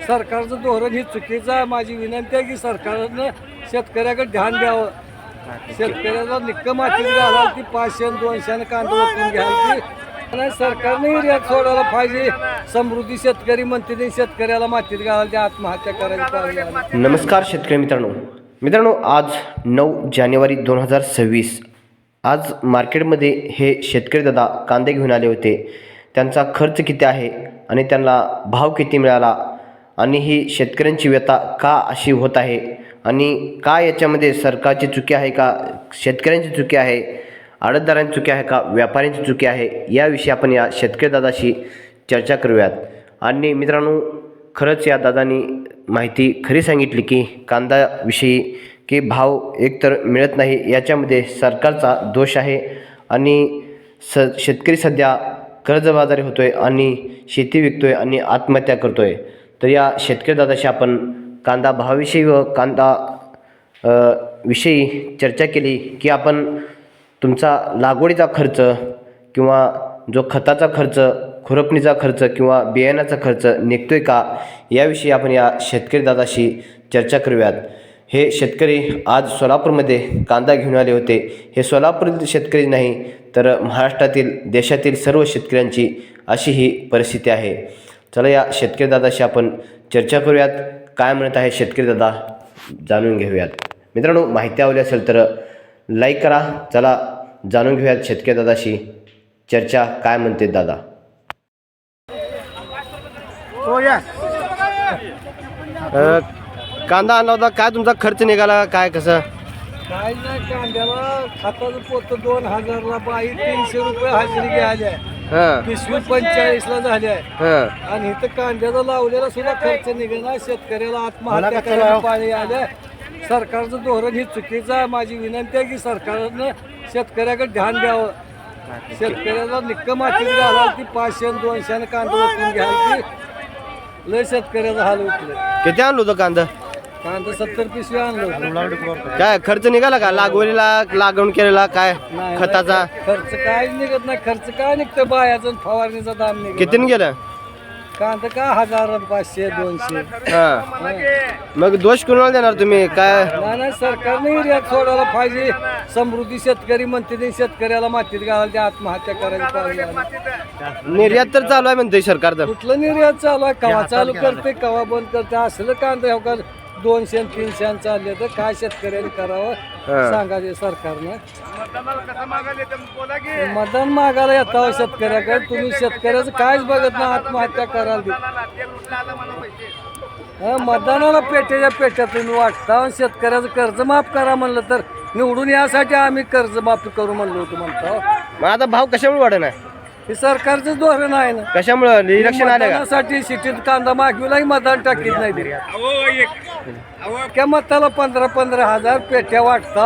सरकारचं धोरण ही चुकीचं आहे. माझी विनंती आहे की सरकारनं शेतकऱ्याकडे ध्यान द्यावं. शेतकऱ्याला निक्कम मातीत घाला ती 500 आणि 200 कांदा ओतून घ्याल ती सरकारने रेट सोडायला पाहिजे. समृद्धी शेतकरी म्हणते ते शेतकऱ्याला मातीत घालायला ते आत्महत्या करायची पाहिजे. नमस्कार शेतकरी मित्रांनो, आज 9 जानेवारी 2026 आज मार्केटमध्ये हे शेतकरी दादा कांदे घेऊन आले होते. त्यांचा खर्च किती आहे आणि त्यांना भाव किती मिळाला आणि ही शेतकऱ्यांची व्यथा का अशी होत आहे आणि का याच्यामध्ये सरकारची चुकी आहे का शेतकऱ्यांची चुकी आहे, आडतदारांची चुकी आहे का व्यापाऱ्यांची चुकी आहे, याविषयी आपण या शेतकरी दादाशी चर्चा करूयात. आणि मित्रांनो, खरंच या दादांनी माहिती खरी सांगितली की कांद्याविषयी की भाव एकतर मिळत नाही, याच्यामध्ये सरकारचा दोष आहे आणि शेतकरी सध्या कर्जबाजारी होतो आहे आणि शेती विकतो आहे आणि आत्महत्या करतो आहे. तर या शेतकरी दादाशी आपण कांदा भावाविषयी व कांदा विषयी चर्चा केली की आपण तुमचा लागवडीचा खर्च किंवा जो खताचा खर्च, खुरपणीचा खर्च किंवा बियाण्याचा खर्च निघतोय का, याविषयी आपण या शेतकरी दादाशी चर्चा करूयात. हे शेतकरी आज सोलापूरमध्ये कांदा घेऊन आले होते. हे सोलापूरतील शेतकरी नाही तर महाराष्ट्रातील, देशातील सर्व शेतकऱ्यांची अशी ही परिस्थिती आहे. चला या शेतकरी दादाशी आपण चर्चा करूयात. काय म्हणत आहे शेतकरी दादा जाणून घेऊयात. मित्रांनो, माहिती आवडली असेल तर लाईक करा. चला जाणून घेऊयात शेतकरी दादाशी चर्चा काय म्हणते दादा. कांदा आणला होता, काय तुमचा खर्च निघाला, काय कसं? काय नाही, कांद्याला खताचं पोत 2000ला बाई 300 रुपये हजेरी घ्यायला पिशवी 45ला झाली आहे आणि इथं कांद्याचा लावलेला सुद्धा खर्च निघेना. शेतकऱ्याला आत्महत्या करायला पाळी आल्या. सरकारचं धोरण ही चुकीचं आहे. माझी विनंती आहे की सरकारनं शेतकऱ्याकडे ध्यान द्यावं. शेतकऱ्याला निक्कम मातीत घालाल ती 500 आणि 200 कांदा ओतून घ्याल ती लय शेतकऱ्याचा हाल उठले. किती आणलं होतं कांदा? कांदा 70 पिशवी आणलं. काय खर्च निघाला का लागवडीला, लागवण केलेला, काय खताचा खर्च काय निघत नाही. खर्च काय निघतं बायाचा फवारणीचा दाम निघत. कितीने गेलं कांदा काय 1000, 500, 200. मग दोष कोणाला देणार तुम्ही? काय नाही, सरकारने रेट सोडायला पाहिजे. समृद्धी शेतकरी म्हणते ते शेतकऱ्याला मातीत घालायला ते आत्महत्या करायची पाहिजे. निर्यात तर चालू आहे म्हणते सरकार. तर कुठलं निर्यात चालू आहे? कवा चालू करते कवा बंद करते. असलं कांदा हो का 200 आणि 300 चालले तर काय शेतकऱ्यांनी करावं सांगायचे सरकारनं. मतदान मागायला येतावं शेतकऱ्याकडे. तुम्ही शेतकऱ्याचं काहीच बघत नाही, आत्महत्या कराल. मतदानाला पेट्याच्या पेट्यातून वाटता. शेतकऱ्याचं कर्ज माफ करा म्हणलं तर निवडून यासाठी आम्ही कर्ज माफी करू म्हणलो होतो म्हणतो. मग आता भाव कशामुळे वाढ नाही? हे सरकारचं धोरण आहे ना. कशामुळे? इलेक्शन आले का? साठी सिटीत कांदा मागविलाही मतदान टाकीत नाही दिले. त्या मताला 15,000 पेट्या वाटता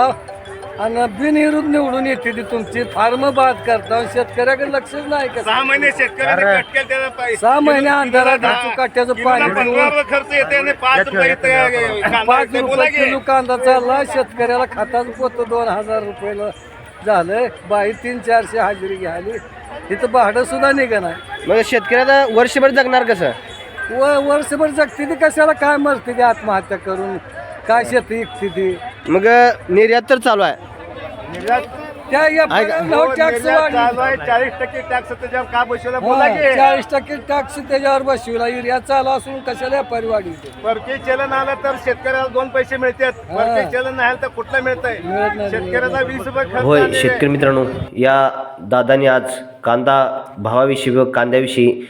आणि बिनविरोध निवडून येते ती तुमची फार्म बाद करता. शेतकऱ्याकडे लक्षच नाही का? 6 महिने शेतकऱ्याने 6 महिने अंधारात काट्याचं पाणी खर्च येते आणि 5 रुपये किलो कांदा चालला. शेतकऱ्याला खताचं पोत 2000 रुपयाला झालं. बाई 300-400 हजेरी घ्यायली. तिथं भाडं सुद्धा निघा नाही. मग शेतकऱ्याला वर्षभर जगणार कसं? वर्षभर जगते ती कशाला? काय मरते ती आत्महत्या करून? काय शेती विकते ती? मग निर्यात तर चालू आहे. त्या टॅक्स 40% टॅक्स त्याच्यावर का बसवला? बोला की 40% टॅक्स त्याच्यावर बसविला. युरिया चालू असून कशाला व्यापारी वाढवते? परकीय चलन आलं तर शेतकऱ्याला 2 पैसे मिळतात. परकीय चलन नाही तर कुठलं मिळतंय? शेतकऱ्याचा 20 रुपये खर्च. होय शेतकरी मित्रांनो, या दादाने आज कांदा भावाविषयी व कांद्याविषयी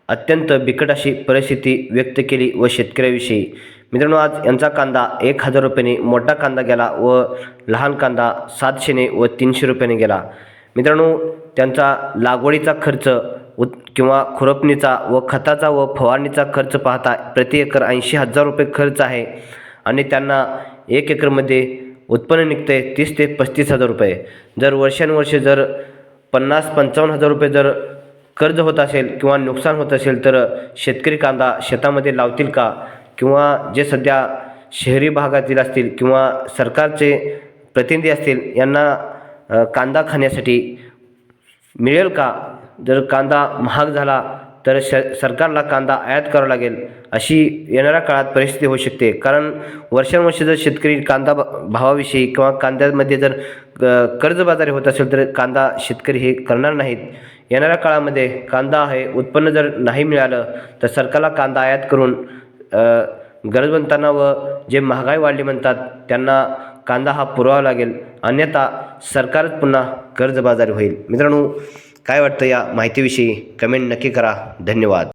अत्यंत बिकट अशी परिस्थिती व्यक्त केली व शेतकऱ्याविषयी. मित्रांनो, आज यांचा कांदा 1000 रुपयाने मोठा कांदा गेला व लहान कांदा 700ने व 300 रुपयाने गेला. मित्रांनो, त्यांचा लागवडीचा खर्च किंवा खुरपणीचा व खताचा व फवारणीचा खर्च पाहता प्रति एकर 80,000 रुपये खर्च आहे आणि त्यांना 1 एकरमध्ये उत्पन्न निघते 30 ते 35,000 रुपये. जर वर्षानुवर्ष जर 50-55,000 रुपये जर कर्ज होत असेल किंवा नुकसान होत असेल तर शेतकरी कांदा शेतामध्ये लावतील का? किंवा जे सध्या शहरी भागातील असतील किंवा सरकारचे प्रतिनिधी असतील यांना कांदा खाण्यासाठी मिळेल का? जर कांदा महाग झाला तर सरकारला कांदा आयात करावा लागेल अशी येणाऱ्या काळात परिस्थिती होऊ शकते. कारण वर्षानुवर्षे जर शेतकरी कांदा भावाविषयी किंवा कांद्यामध्ये जर कर्जबाजारी होत असेल तर कांदा शेतकरी हे करणार नाहीत. येणाऱ्या काळामध्ये कांदा हे उत्पन्न जर नाही मिळालं तर सरकारला कांदा आयात करून गरजवंतांना व जे महागाई वाढली म्हणतात त्यांना कांदा हा पुरवावा लागेल, अन्यथा सरकारच पुन्हा कर्जबाजारी होईल. मित्रांनो, काय वाटतं या माहितीविषयी कमेंट नक्की करा. धन्यवाद.